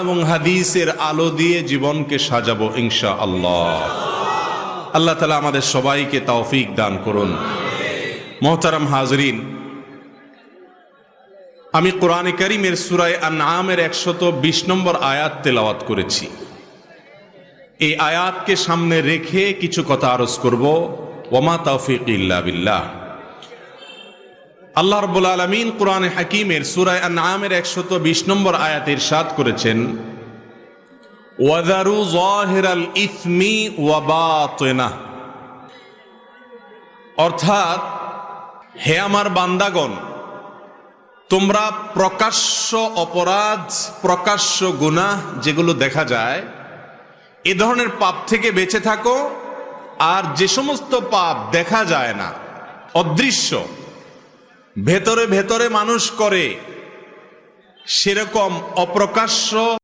এবং হাদিসের আলো দিয়ে জীবনকে সাজাবো ইনশাআল্লাহ। আল্লাহ তাআলা আমাদের সবাইকে তৌফিক দান করুন। মুহতারাম হাজরিন, আমি কোরআনে কারীমের সূরা আনআমের 120 নম্বর আয়াত তেলাওয়াত করেছি। এই আয়াতকে সামনে রেখে কিছু কথা আরজ করব। ওয়ামা তাওফীক ইল্লা বিল্লাহ। আল্লাহ রাব্বুল আলামিন কোরআনে হাকীমের সূরা আনআমের 120 নম্বর আয়াতে ইরশাদ করেছেন, ওয়াযারু যাহিরাল ইসমি ওয়া বাতিনাহ, অর্থাৎ হে আমার বান্দাগণ, তোমরা প্রকাশ্য অপরাধ, প্রকাশ্য গুনাহ যেগুলো দেখা যায় এ ধরনের পাপ থেকে বেঁচে থাকো। আর যে সমস্ত পাপ দেখা যায় না, অদৃশ্য, ভেতরে ভেতরে মানুষ করে, সেরকম অপ্রকাশ্য